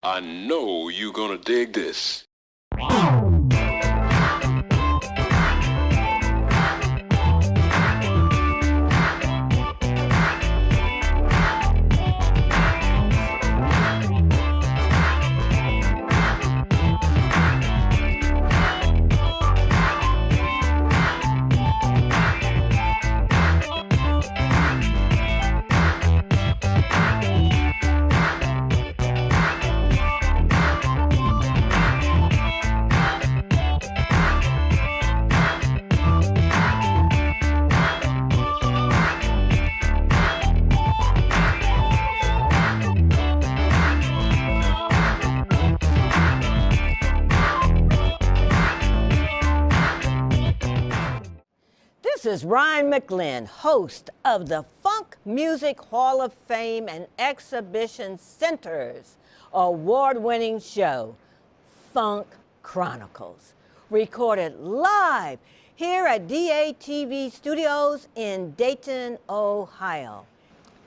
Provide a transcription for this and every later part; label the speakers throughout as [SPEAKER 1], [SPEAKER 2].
[SPEAKER 1] I know you're gonna dig this.
[SPEAKER 2] This is Rhine McLin, host of the Funk Music Hall of Fame and Exhibition Center's award-winning show, Funk Chronicles, recorded live here at DATV Studios in Dayton, Ohio.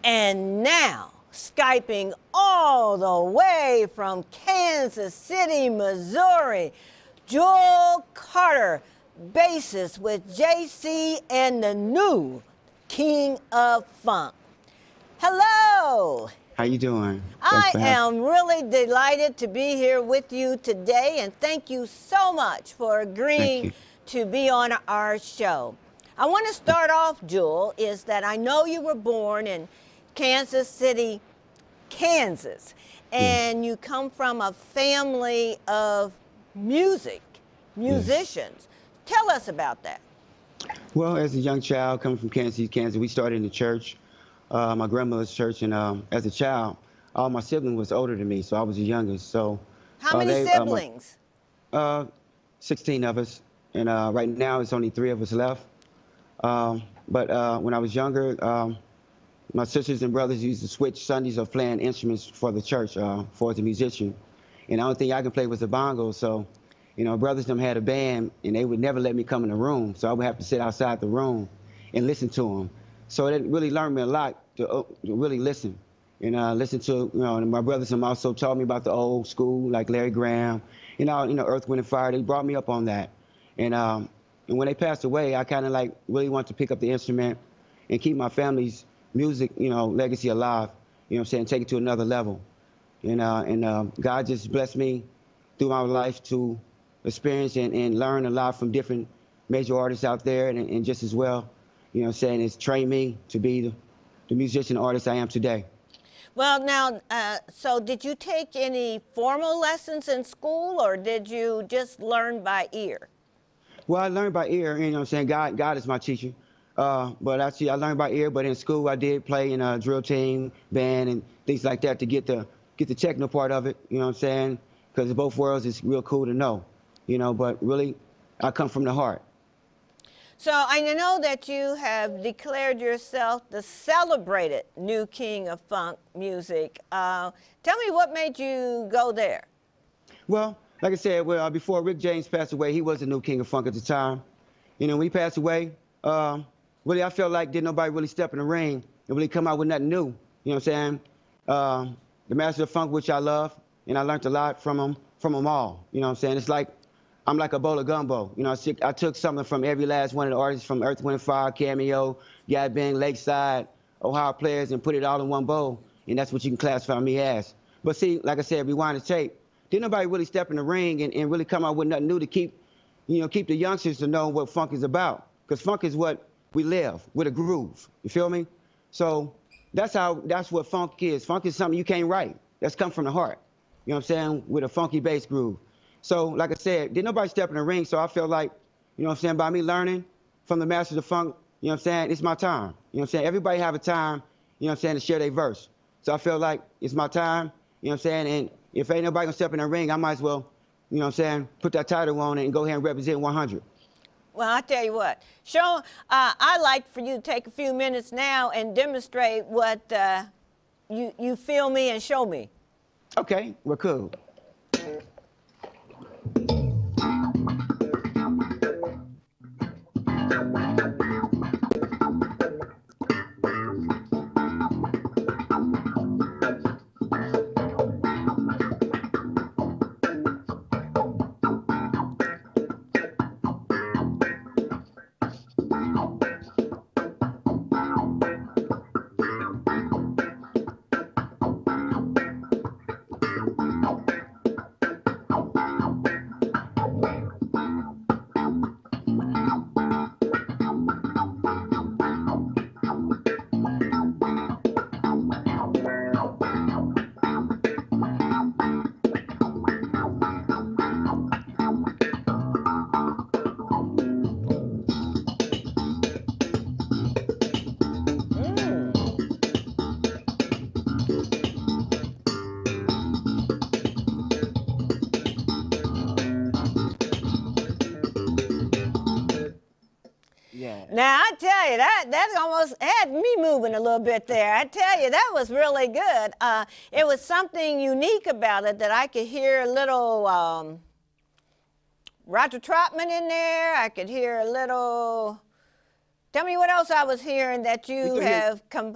[SPEAKER 2] And now, Skyping all the way from Kansas City, Missouri, Joel Carter, bassist with JC and the new King of Funk. Hello.
[SPEAKER 3] How you doing?
[SPEAKER 2] I am really delighted to be here with you today, and thank you so much for agreeing to be on our show. I want to start off, Joel, is that I know you were born in Kansas City, Kansas, and you come from a family of musicians. Tell us about that.
[SPEAKER 3] Well, as a young child coming from Kansas City, Kansas, we started in the church, my grandmother's church, and as a child, all my siblings was older than me, so I was the youngest. So,
[SPEAKER 2] how many siblings?
[SPEAKER 3] 16 of us, and right now it's only 3 of us left. But when I was younger, my sisters and brothers used to switch Sundays of playing instruments for the church for as a musician, and the only thing I could play was the bongo. So, you know, brothers them had a band, and they would never let me come in the room, so I would have to sit outside the room and listen to them. So it really learned me a lot to really listen, and listen to, you know, and my brothers them also taught me about the old school, like Larry Graham, you know, Earth, Wind and Fire. They brought me up on that, and when they passed away, I kind of like really wanted to pick up the instrument and keep my family's music, you know, legacy alive. You know what I'm saying? Take it to another level, and God just blessed me through my life to experience and learn a lot from different major artists out there, and just as well, you know what I'm saying, it's trained me to be the musician artist I am today.
[SPEAKER 2] Well, now, so did you take any formal lessons in school, or did you just learn by ear?
[SPEAKER 3] Well, I learned by ear, you know what I'm saying, God is my teacher. But actually, I learned by ear, but in school I did play in a drill team, band, and things like that to get the techno part of it, you know what I'm saying, because of both worlds, it's real cool to know. You know, but really, I come from the heart.
[SPEAKER 2] So I know that you have declared yourself the celebrated new king of funk music. Tell me what made you go there?
[SPEAKER 3] Well, like I said, before Rick James passed away, he was the new king of funk at the time. You know, when he passed away, really, I felt like didn't nobody really step in the ring and really come out with nothing new. You know what I'm saying? The master of funk, which I love, and I learned a lot from them all. You know what I'm saying? It's like I'm like a bowl of gumbo. You know, I took something from every last one of the artists from Earth, Wind and Fire, Cameo, Gad Bang, Lakeside, Ohio players, and put it all in one bowl, and that's what you can classify me as. But see, like I said, rewind the tape. Didn't nobody really step in the ring and really come out with nothing new to keep the youngsters to know what funk is about. Because funk is what we live, with a groove. You feel me? So that's what funk is. Funk is something you can't write. That's come from the heart. You know what I'm saying? With a funky bass groove. So, like I said, didn't nobody step in the ring, so I felt like, you know what I'm saying, by me learning from the masters of funk, you know what I'm saying, it's my time. You know what I'm saying? Everybody have a time, you know what I'm saying, to share their verse. So I feel like it's my time, you know what I'm saying, and if ain't nobody gonna step in the ring, I might as well, you know what I'm saying, put that title on it and go ahead and represent 100.
[SPEAKER 2] Well, I tell you what, I'd like for you to take a few minutes now and demonstrate what you feel me and show me.
[SPEAKER 3] Okay, we're cool.
[SPEAKER 2] Now, I tell you, that almost had me moving a little bit there. I tell you, that was really good. It was something unique about it that I could hear a little Roger Troutman in there. I could hear a little... Tell me what else I was hearing that you have come...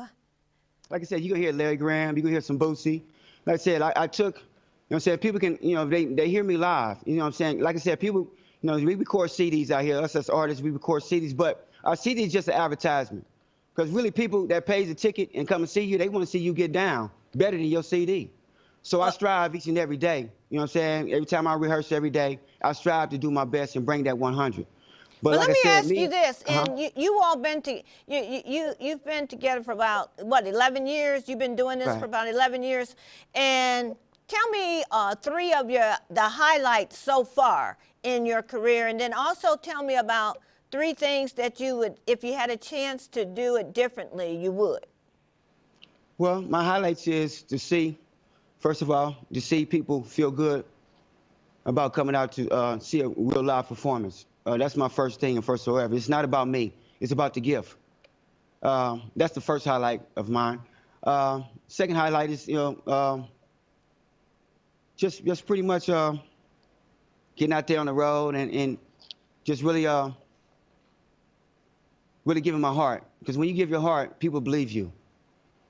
[SPEAKER 3] Like I said, you can hear Larry Graham, you can hear some Bootsy. Like I said, I took, you know what I'm saying, people can, you know, they hear me live. You know what I'm saying? Like I said, people, you know, we record CDs out here. Us as artists, we record CDs, but our CD is just an advertisement. Because really people that pays a ticket and come and see you, they want to see you get down better than your CD. So I strive each and every day. You know what I'm saying? Every time I rehearse every day, I strive to do my best and bring that 100.
[SPEAKER 2] But like let me ask you this, and you all been you've been together for about, what, 11 years? You've been doing this for about 11 years. And tell me 3 of the highlights so far in your career, and then also tell me about 3 things that you would, if you had a chance to do it differently, you would.
[SPEAKER 3] Well, my highlights is to see, first of all, to see people feel good about coming out to see a real live performance. That's my first thing and first forever. It's not about me. It's about the gift. That's the first highlight of mine. Second highlight is, you know, just pretty much getting out there on the road and just really really giving my heart. Because when you give your heart, people believe you. You know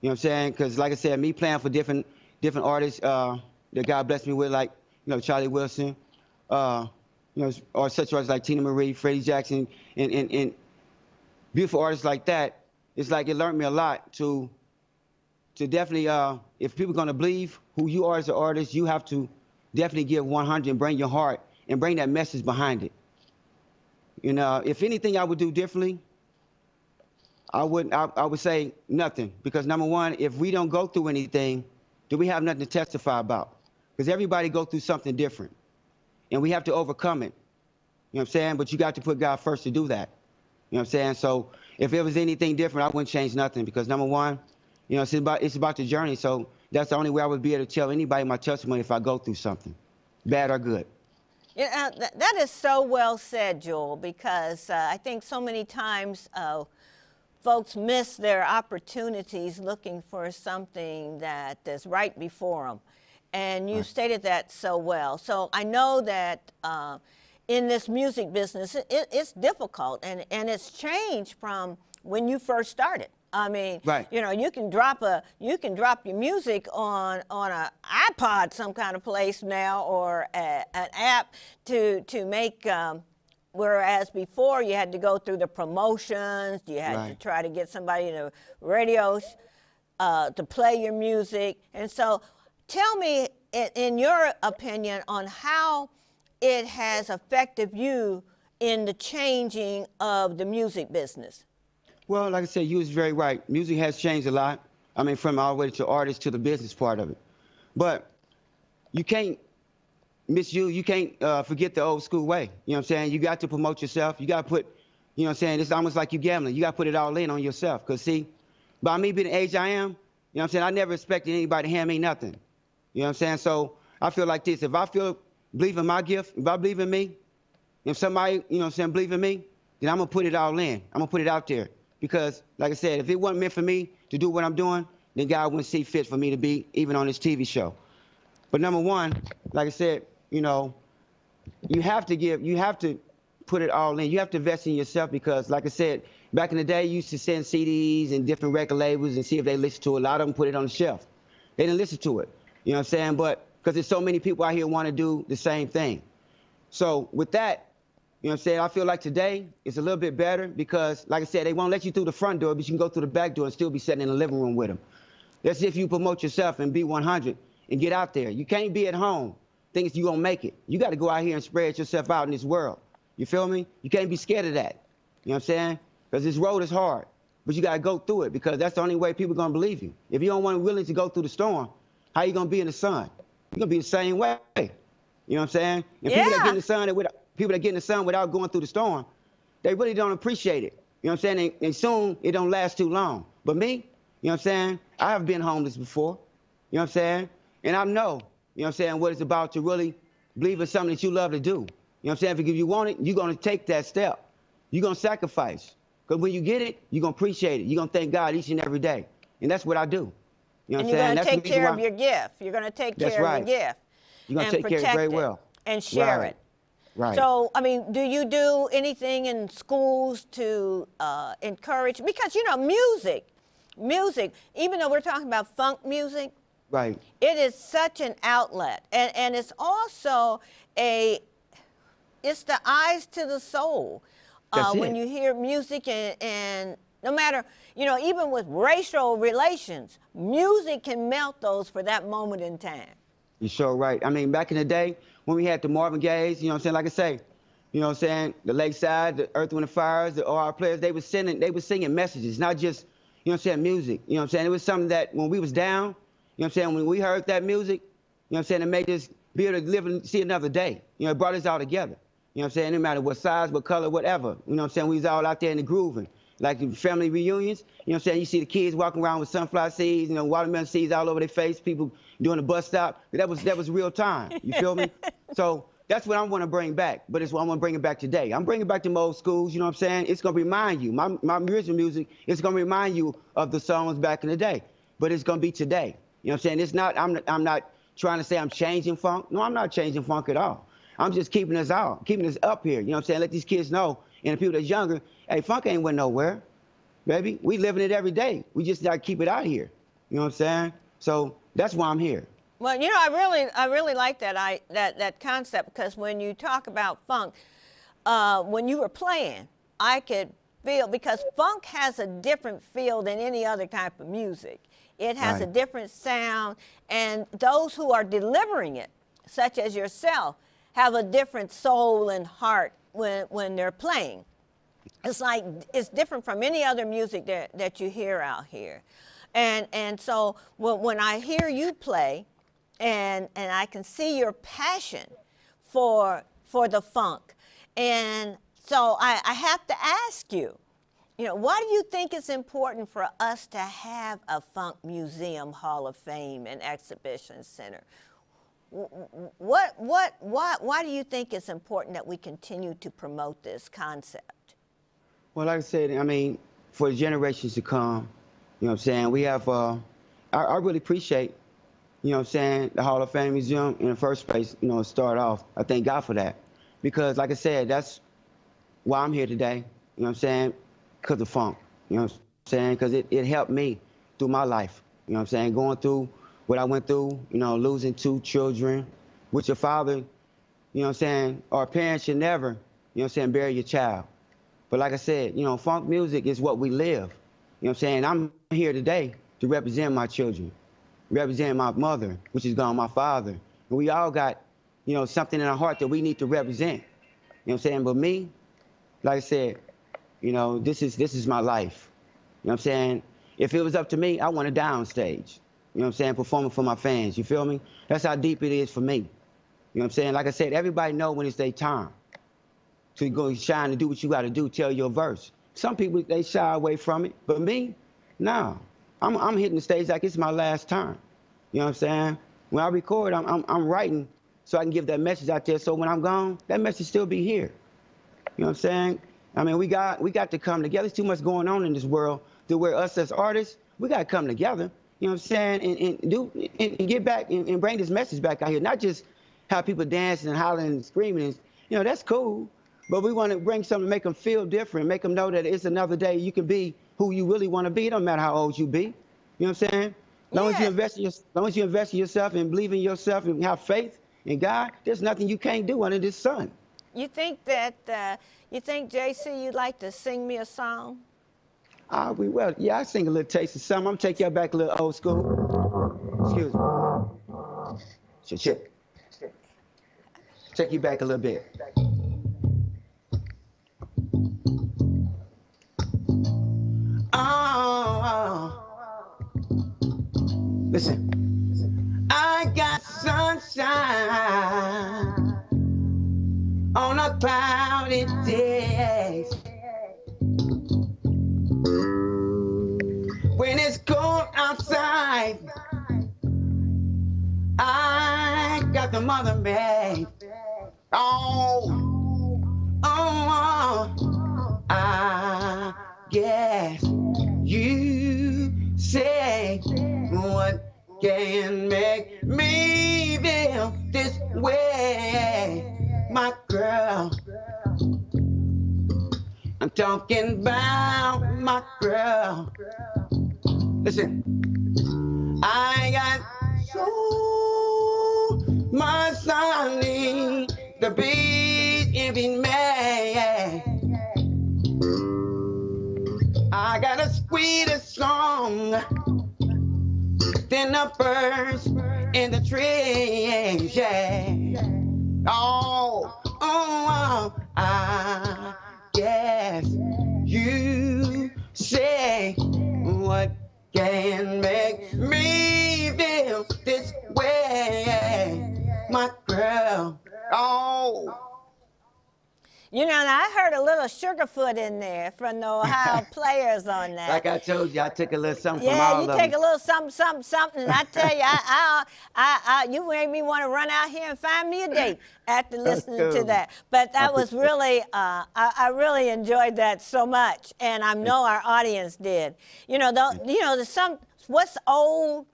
[SPEAKER 3] what I'm saying? Because like I said, me playing for different artists that God blessed me with, like, you know, Charlie Wilson, you know, or such artists like Tina Marie, Freddie Jackson, and beautiful artists like that. It's like it learned me a lot to definitely, if people are gonna believe who you are as an artist, you have to definitely give 100 and bring your heart and bring that message behind it. You know, if anything I would do differently, I would say nothing. Because number one, if we don't go through anything, then we have nothing to testify about. Because everybody go through something different. And we have to overcome it. You know what I'm saying? But you got to put God first to do that. You know what I'm saying? So if it was anything different, I wouldn't change nothing. Because number one, you know, it's about the journey. So that's the only way I would be able to tell anybody my testimony if I go through something, bad or good.
[SPEAKER 2] Yeah, that is so well said, Joel, because I think so many times folks miss their opportunities looking for something that is right before them. And you stated that so well. So I know that in this music business, it's difficult, and it's changed from when you first started. I mean, you know, you can drop your music on an iPod, some kind of place now, or an app to make. Whereas before you had to go through the promotions, you had to try to get somebody in the radios to play your music, and so. Tell me, in your opinion, on how it has affected you in the changing of the music business.
[SPEAKER 3] Well, like I said, you was very right. Music has changed a lot. I mean, from all the way to artists to the business part of it. But you can't you can't forget the old school way. You know what I'm saying? You got to promote yourself. You got to put, you know what I'm saying? It's almost like you gambling. You got to put it all in on yourself. Because, see, by me being the age I am, you know what I'm saying, I never expected anybody to hand me nothing. You know what I'm saying? So I feel like this. If I believe in my gift, if I believe in me, if somebody, you know what I'm saying, believe in me, then I'm going to put it all in. I'm going to put it out there. Because, like I said, if it wasn't meant for me to do what I'm doing, then God wouldn't see fit for me to be even on this TV show. But number one, like I said, you know, you have to put it all in. You have to invest in yourself because, like I said, back in the day, you used to send CDs and different record labels and see if they listen to it. A lot of them put it on the shelf. They didn't listen to it. You know what I'm saying? But because there's so many people out here want to do the same thing. So with that, you know what I'm saying, I feel like today it's a little bit better because, like I said, they won't let you through the front door, but you can go through the back door and still be sitting in the living room with them. That's if you promote yourself and be 100 and get out there. You can't be at home thinking you're going to make it. You got to go out here and spread yourself out in this world. You feel me? You can't be scared of that. You know what I'm saying? Because this road is hard, but you got to go through it because that's the only way people are going to believe you. If you don't want to willing to go through the storm, how you going to be in the sun? You're going to be the same way. You know what I'm saying? And people that get in the sun, people that get in the sun without going through the storm, they really don't appreciate it. You know what I'm saying? And soon, it don't last too long. But me, you know what I'm saying? I have been homeless before. You know what I'm saying? And I know, you know what I'm saying, what it's about to really believe in something that you love to do. You know what I'm saying? If you want it, you're going to take that step. You're going to sacrifice. Because when you get it, you're going to appreciate it. You're going to thank God each and every day. And that's what I do. You know what I'm saying?
[SPEAKER 2] And you're going to take care of your gift. You're going to take care of your gift.
[SPEAKER 3] You're going to take care of it very well.
[SPEAKER 2] And share it.
[SPEAKER 3] Right.
[SPEAKER 2] So, I mean, do you do anything in schools to encourage? Because, you know, music, even though we're talking about funk music,
[SPEAKER 3] right,
[SPEAKER 2] it is such an outlet. And it's also it's the eyes to the soul. When you hear music and no matter, you know, even with racial relations, music can melt those for that moment in time.
[SPEAKER 3] You're sure right. I mean, back in the day when we had the Marvin Gayes, you know what I'm saying, like I say, you know what I'm saying, the Lakeside, the Earth, Wind & Fires, the OR players, they were singing messages, not just, you know what I'm saying, music. You know what I'm saying? It was something that when we was down, you know what I'm saying, when we heard that music, you know what I'm saying, it made us be able to live and see another day. You know, it brought us all together. You know what I'm saying? No matter what size, what color, whatever. You know what I'm saying? We was all out there in the grooving. Like the family reunions, you know what I'm saying? You see the kids walking around with sunflower seeds, you know, watermelon seeds all over their face, people doing the bus stop. That was real time. You feel me? So that's what I want to bring back, but it's what I want to bring it back today. I'm bringing back them old schools, you know what I'm saying? It's going to remind you. My original music, it's going to remind you of the songs back in the day, but it's going to be today. You know what I'm saying? It's not, I'm not trying to say I'm changing funk. No, I'm not changing funk at all. I'm just keeping us up here. You know what I'm saying? Let these kids know, and the people that's younger, hey, funk ain't went nowhere, baby. We living it every day. We just got to keep it out here. You know what I'm saying? So that's why I'm here.
[SPEAKER 2] Well, you know, I really like that concept, because when you talk about funk, when you were playing, I could feel, because funk has a different feel than any other type of music. It has a different sound, and those who are delivering it, such as yourself, have a different soul and heart when they're playing. It's like, it's different from any other music that you hear out here. And so when I hear you play, and I can see your passion for the funk, and so I have to ask you, you know, why do you think it's important for us to have a funk museum, Hall of Fame, and exhibition center? Why do you think it's important that we continue to promote this concept?
[SPEAKER 3] Well, like I said, I mean, for the generations to come, you know what I'm saying, we have, I really appreciate, you know what I'm saying, the Hall of Fame Museum in the first place, you know, start off. I thank God for that. Because, like I said, that's why I'm here today, you know what I'm saying, because of funk, you know what I'm saying, because it helped me through my life, you know what I'm saying, going through what I went through, you know, losing 2 children, with your father, you know what I'm saying, or parents should never, you know what I'm saying, bury your child. But like I said, you know, funk music is what we live. You know what I'm saying? I'm here today to represent my children, represent my mother, which is gone, my father. And we all got, you know, something in our heart that we need to represent. You know what I'm saying? But me, like I said, you know, this is my life. You know what I'm saying? If it was up to me, I want to die on stage. You know what I'm saying? Performing for my fans. You feel me? That's how deep it is for me. You know what I'm saying? Like I said, everybody know when it's their time to go shine and do what you got to do, tell your verse. Some people, they shy away from it, but me, no. I'm hitting the stage like it's my last time. You know what I'm saying? When I record, I'm writing so I can give that message out there, so when I'm gone, that message still be here. You know what I'm saying? I mean, we got to come together. There's too much going on in this world to where us as artists, we got to come together. You know what I'm saying? And get back and bring this message back out here. Not just have people dancing and hollering and screaming. And, you know, that's cool. But we want to bring something to make them feel different, make them know that it's another day. You can be who you really want to be. It don't matter how old you be. You know what I'm saying? As long as you invest in yourself and believe in yourself and have faith in God, there's nothing you can't do under this sun.
[SPEAKER 2] You think that, you think, JC, you'd like to sing me a song?
[SPEAKER 3] Yeah, I sing a little taste of something. I'm going to take y'all back a little old school. Excuse me. Check you back a little bit. Oh, listen. I got sunshine on a cloudy day. When it's cold outside, I got the mother made. Oh, I guess you say what can make me feel this way, my girl. I'm talking about my girl. Listen, I got so much sunny the beat in me. I got a sweeter song than the birds in the trees, yeah. I guess you say what can make me feel this way, my girl.
[SPEAKER 2] You know, I heard a little Sugarfoot in there from the Ohio players on that.
[SPEAKER 3] Like I told you, I took a little something from all of them.
[SPEAKER 2] Yeah, you take a little something, and I tell you, you made me want to run out here and find me a date after listening to that. But that was really, I really enjoyed that so much, and I know our audience did. You know, what's old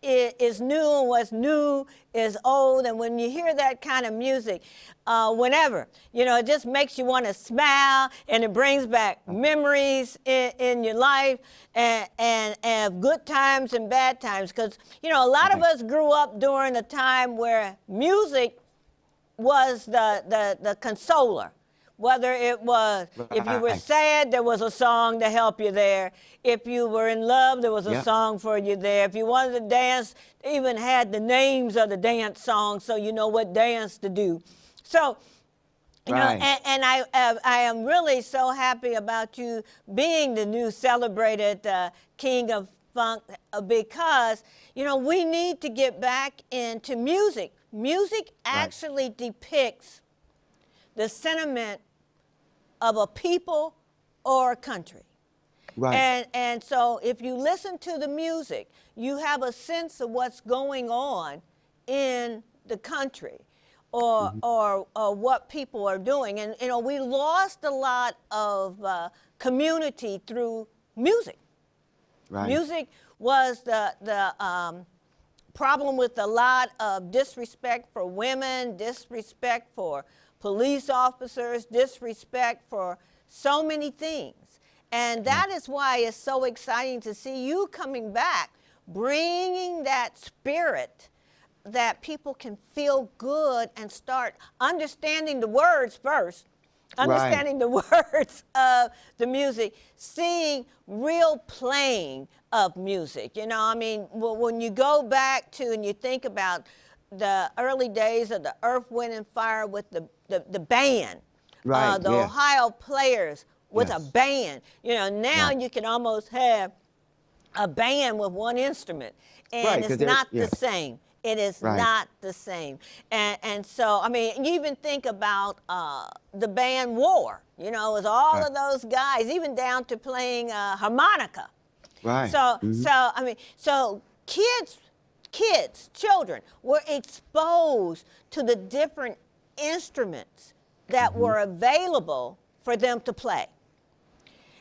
[SPEAKER 2] is new, and what's new is old, and when you hear that kind of music, whenever, you know, it just makes you want to smile, and it brings back memories in your life, and good times and bad times, because, you know, a lot of us grew up during a time where music was the consoler. Whether it was, if you were sad, there was a song to help you there. If you were in love, there was a song for you there. If you wanted to dance, they even had the names of the dance songs so you know what dance to do. So, you know, and I am really so happy about you being the new celebrated King of Funk, because, you know, we need to get back into music. Music actually depicts the sentiment of a people or a country. And so if you listen to the music, you have a sense of what's going on in the country, or what people are doing. And, you know, we lost a lot of community through music. Music was the problem with a lot of disrespect for women, disrespect for police officers, disrespect for so many things. And that is why it's so exciting to see you coming back, bringing that spirit that people can feel good and start understanding the words first, understanding the words of the music, seeing real playing of music. You know, I mean, when you go back to and you think about the early days of the Earth, Wind, and Fire with the band, the Ohio players with a band. You know, now you can almost have a band with one instrument, and it's not the same. It is not the same. And so, I mean, you even think about the band War, you know, with all of those guys, even down to playing harmonica. So, I mean, so children were exposed to the different instruments that were available for them to play.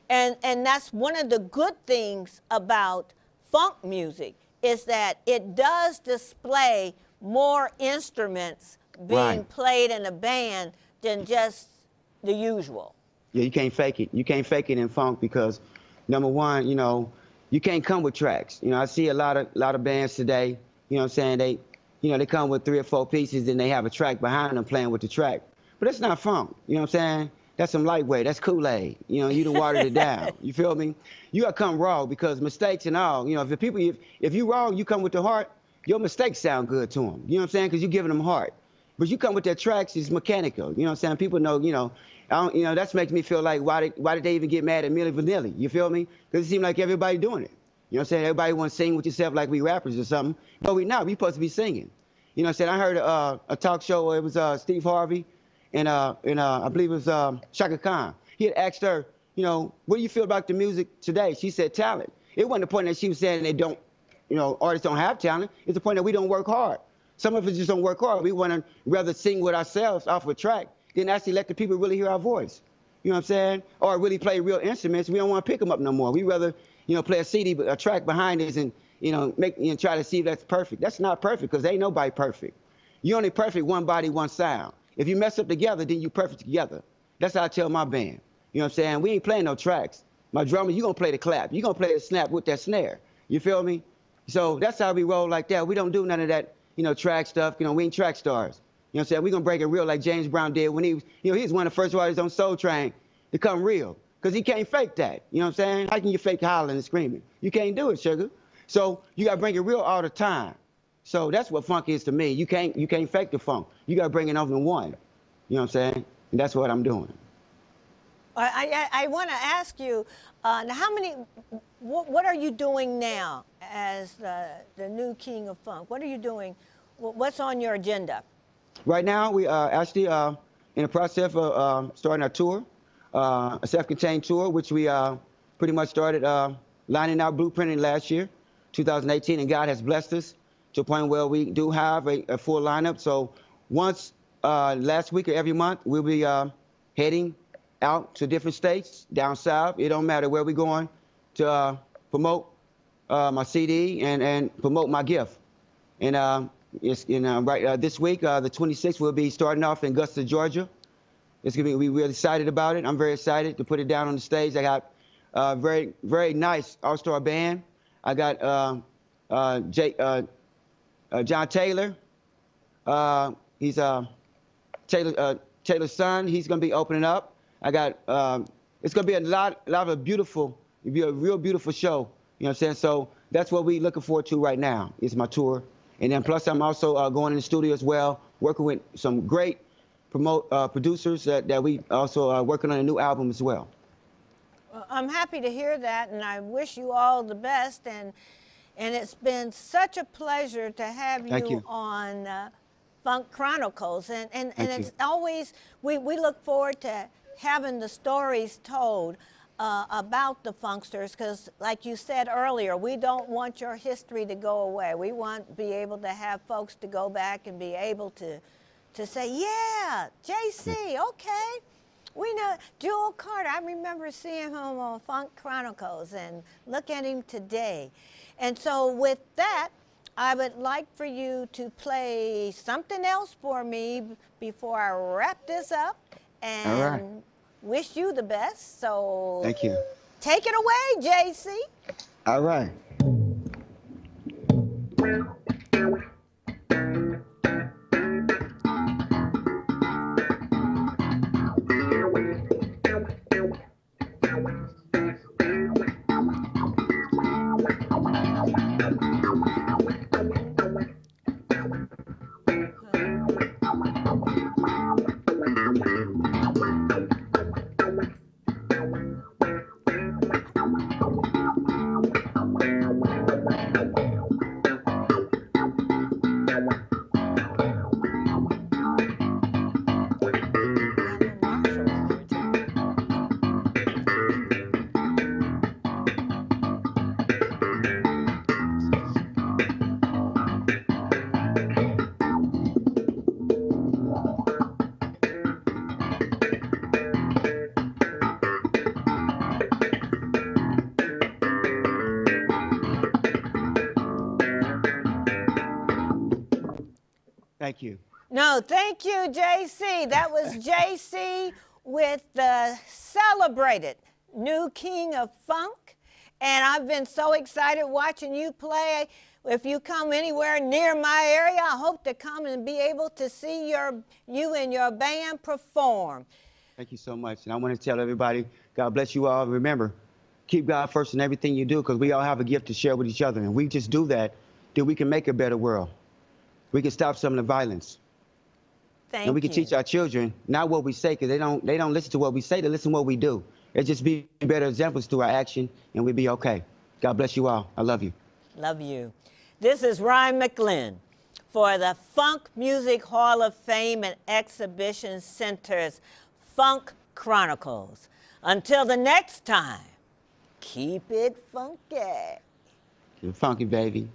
[SPEAKER 2] And that's one of the good things about funk music, is that it does display more instruments being played in a band than just the usual.
[SPEAKER 3] Yeah, you can't fake it. You can't fake it in funk because, number one, you know, you can't come with tracks. You know, I see a lot of bands today, you know what I'm saying, they come with 3 or 4 pieces and they have a track behind them playing with the track. But that's not funk, you know what I'm saying? That's some lightweight, that's Kool-Aid. You know, you done watered it down. You feel me? You gotta come raw, because mistakes and all, you know, if you're wrong, you come with the heart, your mistakes sound good to them. You know what I'm saying? Because you're giving them heart. But you come with that tracks, it's mechanical. You know what I'm saying? People know, that's making me feel like, why did they even get mad at Milli Vanilli? You feel me? Because it seemed like everybody doing it. You know what I'm saying? Everybody want to sing with yourself like we rappers or something. But we not. We supposed to be singing. You know what I'm saying? I heard a talk show where it was Steve Harvey and I believe it was Shaka Khan. He had asked her, what do you feel about the music today? She said talent. It wasn't the point that she was saying they don't, artists don't have talent. It's the point that we don't work hard. Some of us just don't work hard. We want to rather sing with ourselves off a track than actually let the people really hear our voice. You know what I'm saying? Or really play real instruments. We don't want to pick them up no more. We rather, play a track behind us and, try to see if that's perfect. That's not perfect because ain't nobody perfect. You only perfect one body, one sound. If you mess up together, then you perfect together. That's how I tell my band. You know what I'm saying? We ain't playing no tracks. My drummer, you gonna play the clap. You gonna play the snap with that snare. You feel me? So that's how we roll like that. We don't do none of that, track stuff. We ain't track stars. You know what I'm saying? We gonna break it real like James Brown did when he was, he was one of the first artists on Soul Train to come real. Because he can't fake that. You know what I'm saying? How can you fake hollering and screaming? You can't do it, sugar. So you gotta bring it real all the time. So that's what funk is to me. You can't fake the funk. You gotta bring it over to one. You know what I'm saying? And that's what I'm doing.
[SPEAKER 2] I want to ask you, what are you doing now as the new king of funk? What are you doing? What's on your agenda?
[SPEAKER 3] Right now, we are actually in the process of starting our tour, a self-contained tour, which we pretty much started lining out, blueprinting last year, 2018, and God has blessed us to a point where we do have a full lineup. So once last week or every month, we'll be heading out to different states, down south. It don't matter where we're going to promote my CD and promote my gift. And this week, the 26th, we'll be starting off in Augusta, Georgia. It's gonna be, we're really excited about it. I'm very excited to put it down on the stage. I got a very, very nice all-star band. I got John Taylor. He's Taylor's son. He's gonna be opening up. I got, it's gonna be a lot of beautiful, it'll be a real beautiful show. You know what I'm saying? So that's what we're looking forward to right now, is my tour. And then plus I'm also going in the studio as well, working with some great producers that we also are working on a new album as well.
[SPEAKER 2] Well, I'm happy to hear that, and I wish you all the best. And it's been such a pleasure to have you on Funk Chronicles. And it's always, we look forward to having the stories told about the funksters, because like you said earlier, we don't want your history to go away. We want to be able to have folks to go back and be able to say, yeah, JC, okay. We know Jewel Carter. I remember seeing him on Funk Chronicles and look at him today. And so with that, I would like for you to play something else for me before I wrap this up and wish you the best. So
[SPEAKER 3] thank you.
[SPEAKER 2] Take it away, JC.
[SPEAKER 3] All right. Thank you.
[SPEAKER 2] No, thank you, JC. That was JC with the celebrated new king of funk. And I've been so excited watching you play. If you come anywhere near my area, I hope to come and be able to see you and your band perform.
[SPEAKER 3] Thank you so much. And I want to tell everybody, God bless you all. Remember, keep God first in everything you do, because we all have a gift to share with each other. And we just do that then we can make a better world. We can stop some of the violence.
[SPEAKER 2] Thank
[SPEAKER 3] and we can
[SPEAKER 2] you.
[SPEAKER 3] teach our children not what we say, because they don't listen to what we say, they listen to what we do. It just be better examples through our action, and we'll be okay. God bless you all. I love you.
[SPEAKER 2] Love you. This is Rhine McLin for the Funk Music Hall of Fame and Exhibition Center's Funk Chronicles. Until the next time, keep it funky.
[SPEAKER 3] You're funky, baby.